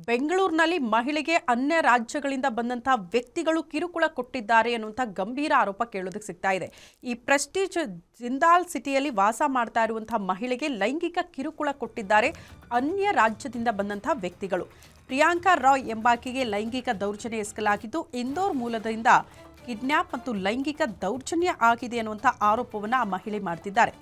ಬೆಂಗಳೂರಿನಲ್ಲಿ ಮಹಿಳೆಗೆ ಅನ್ಯ ರಾಜ್ಯಗಳಿಂದ ಬಂದಂತಹ ವ್ಯಕ್ತಿಗಳು ಕಿರುಕುಳ ಕೊಟ್ಟಿದ್ದಾರೆ ಅನ್ನುವಂಥ ಗಂಭೀರ ಆರೋಪ ಕೇಳೋದಕ್ಕೆ ಸಿಗ್ತಾ ಇದೆ. ಈ ಪ್ರೆಸ್ಟೀಜ್ ಜಿಂದಾಲ್ ಸಿಟಿಯಲ್ಲಿ ವಾಸ ಮಾಡ್ತಾ ಇರುವಂತಹ ಮಹಿಳೆಗೆ ಲೈಂಗಿಕ ಕಿರುಕುಳ ಕೊಟ್ಟಿದ್ದಾರೆ ಅನ್ಯ ರಾಜ್ಯದಿಂದ ಬಂದಂತಹ ವ್ಯಕ್ತಿಗಳು. ಪ್ರಿಯಾಂಕಾ ರಾಯ್ ಎಂಬಾಕೆಗೆ ಲೈಂಗಿಕ ದೌರ್ಜನ್ಯ ಎಸಗಲಾಗಿದ್ದು ಇಂದೋರ್ ಮೂಲದಿಂದ ಕಿಡ್ನ್ಯಾಪ್ ಮತ್ತು ಲೈಂಗಿಕ ದೌರ್ಜನ್ಯ ಆಗಿದೆ ಅನ್ನುವಂಥ ಆರೋಪವನ್ನು ಆ ಮಹಿಳೆ ಮಾಡ್ತಿದ್ದಾರೆ.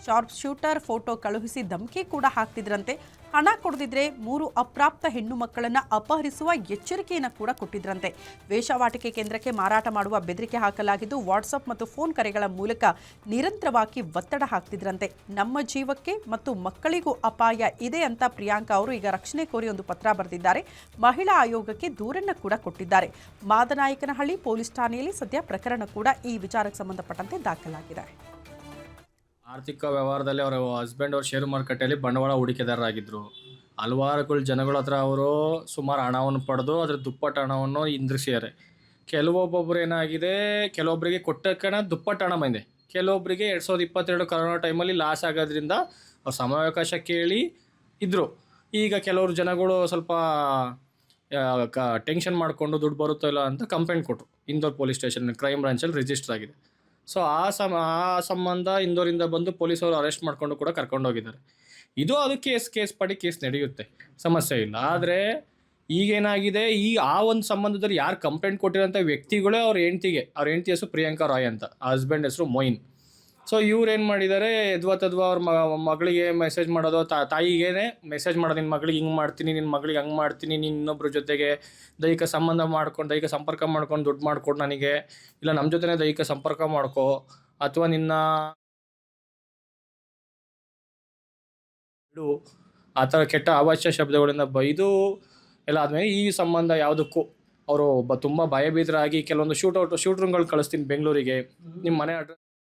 ಶಾರ್ಪ್ ಶೂಟರ್ ಫೋಟೋ ಕಳುಹಿಸಿ ಧಮಕಿ ಕೂಡ ಹಾಕ್ತಿದ್ರಂತೆ. ಹಣ ಕೊಡದಿದ್ರೆ 3 ಅಪ್ರಾಪ್ತ ಹೆಣ್ಣು ಮಕ್ಕಳನ್ನು ಅಪಹರಿಸುವ ಎಚ್ಚರಿಕೆಯನ್ನು ಕೂಡ ಕೊಟ್ಟಿದ್ರಂತೆ. ವೇಶ್ಯಾವಾಟಿಕೆ ಕೇಂದ್ರಕ್ಕೆ ಮಾರಾಟ ಮಾಡುವ ಬೆದರಿಕೆ ಹಾಕಲಾಗಿದ್ದು ವಾಟ್ಸಪ್ ಮತ್ತು ಫೋನ್ ಕರೆಗಳ ಮೂಲಕ ನಿರಂತರವಾಗಿ ಒತ್ತಡ ಹಾಕ್ತಿದ್ರಂತೆ. ನಮ್ಮ ಜೀವಕ್ಕೆ ಮತ್ತು ಮಕ್ಕಳಿಗೂ ಅಪಾಯ ಇದೆ ಅಂತ ಪ್ರಿಯಾಂಕಾ ಅವರು ಈಗ ರಕ್ಷಣೆ ಕೋರಿ ಒಂದು ಪತ್ರ ಬರೆದಿದ್ದಾರೆ. ಮಹಿಳಾ ಆಯೋಗಕ್ಕೆ ದೂರನ್ನು ಕೂಡ ಕೊಟ್ಟಿದ್ದಾರೆ. ಮಾದನಾಯಕನಹಳ್ಳಿ ಪೊಲೀಸ್ ಠಾಣೆಯಲ್ಲಿ ಸದ್ಯ ಪ್ರಕರಣ ಕೂಡ ಈ ವಿಚಾರಕ್ಕೆ ಸಂಬಂಧಪಟ್ಟಂತೆ ದಾಖಲಾಗಿದೆ. ಆರ್ಥಿಕ ವ್ಯವಹಾರದಲ್ಲಿ ಅವರ ಹಸ್ಬೆಂಡ್ ಅವರು ಷೇರು ಮಾರುಕಟ್ಟೆಯಲ್ಲಿ ಬಂಡವಾಳ ಹೂಡಿಕೆದಾರರಾಗಿದ್ದರು. ಹಲವಾರು ಜನಗಳ ಹತ್ರ ಅವರು ಸುಮಾರು ಹಣವನ್ನು ಪಡೆದು ಅದರ ದುಪ್ಪಟ್ಟು ಹಣವನ್ನು ಇಂದ್ರಿಸಿದ್ದಾರೆ. ಕೆಲವೊಬ್ಬೊಬ್ಬರು ಏನಾಗಿದೆ, ಕೆಲವೊಬ್ಬರಿಗೆ ಕೊಟ್ಟಕ್ಕನ ದುಪ್ಪಟ್ಟು ಹಣ ಬಂದಿದೆ. ಕೆಲವೊಬ್ಬರಿಗೆ 2022 ಕರೋನಾ ಟೈಮಲ್ಲಿ ಲಾಸ್ ಆಗೋದ್ರಿಂದ ಅವ್ರು ಸಮಯಾವಕಾಶ ಕೇಳಿ ಇದ್ದರು. ಈಗ ಕೆಲವರು ಜನಗಳು ಸ್ವಲ್ಪ ಟೆನ್ಷನ್ ಮಾಡಿಕೊಂಡು ದುಡ್ಡು ಬರುತ್ತೋ ಇಲ್ಲ ಅಂತ ಕಂಪ್ಲೇಂಟ್ ಕೊಟ್ಟರು. ಇಂದೋರ್ ಪೊಲೀಸ್ ಸ್ಟೇಷನ್ ಕ್ರೈಮ್ ಬ್ರಾಂಚಲ್ಲಿ ರಿಜಿಸ್ಟರ್ ಆಗಿದೆ. ಸೊ ಆ ಸಂಬಂಧ ಇಂದೋರಿಂದ ಬಂದು ಪೊಲೀಸವರು ಅರೆಸ್ಟ್ ಮಾಡಿಕೊಂಡು ಕೂಡ ಕರ್ಕೊಂಡೋಗಿದ್ದಾರೆ. ಇದು ಅದು ಕೇಸ್ ಪಡಿ ಕೇಸ್ ನಡೆಯುತ್ತೆ, ಸಮಸ್ಯೆ ಇಲ್ಲ. ಆದರೆ ಈಗೇನಾಗಿದೆ, ಆ ಒಂದು ಸಂಬಂಧದಲ್ಲಿ ಯಾರು ಕಂಪ್ಲೇಂಟ್ ಕೊಟ್ಟಿರೋಂಥ ವ್ಯಕ್ತಿಗಳೇ ಅವ್ರ ಹೆಂಡತಿ ಹೆಸರು ಪ್ರಿಯಾಂಕಾ ರಾಯ್ ಅಂತ, ಹಸ್ಬೆಂಡ್ ಹೆಸರು ಮೊಯಿನ್. ಸೊ ಇವ್ರು ಏನು ಮಾಡಿದ್ದಾರೆ, ಎದ್ವಾ ಅವ್ರ ಮಗಳಿಗೆ ಮೆಸೇಜ್ ಮಾಡೋದು, ತಾಯಿಗೇನೆ ಮೆಸೇಜ್ ಮಾಡೋದು, ನಿನ್ನ ಮಗಳಿಗೆ ಹಿಂಗೆ ಮಾಡ್ತೀನಿ, ನಿನ್ನ ಮಗಳಿಗೆ ಹಂಗೆ ಮಾಡ್ತೀನಿ, ನೀನು ಇನ್ನೊಬ್ಬರ ಜೊತೆಗೆ ದೈಹಿಕ ಸಂಪರ್ಕ ಮಾಡ್ಕೊಂಡು ದುಡ್ಡು ಮಾಡ್ಕೊಡು ನನಗೆ, ಇಲ್ಲ ನಮ್ಮ ಜೊತೆನೇ ದೈಹಿಕ ಸಂಪರ್ಕ ಮಾಡ್ಕೋ, ಅಥವಾ ನಿನ್ನ ಆ ಥರ ಕೆಟ್ಟ ಅವಾಚ್ಯ ಶಬ್ದಗಳಿಂದ ಬೈದು ಎಲ್ಲ ಆದಮೇಲೆ ಈ ಸಂಬಂಧ ಯಾವುದಕ್ಕೂ ಅವರು ತುಂಬ ಭಯಭೀತರಾಗಿ ಕೆಲವೊಂದು ಶೂಟ್ರುಗಳು ಕಳಿಸ್ತೀನಿ ಬೆಂಗಳೂರಿಗೆ, ನಿಮ್ಮ ಮನೆ ಅಡ್ರೆಸ್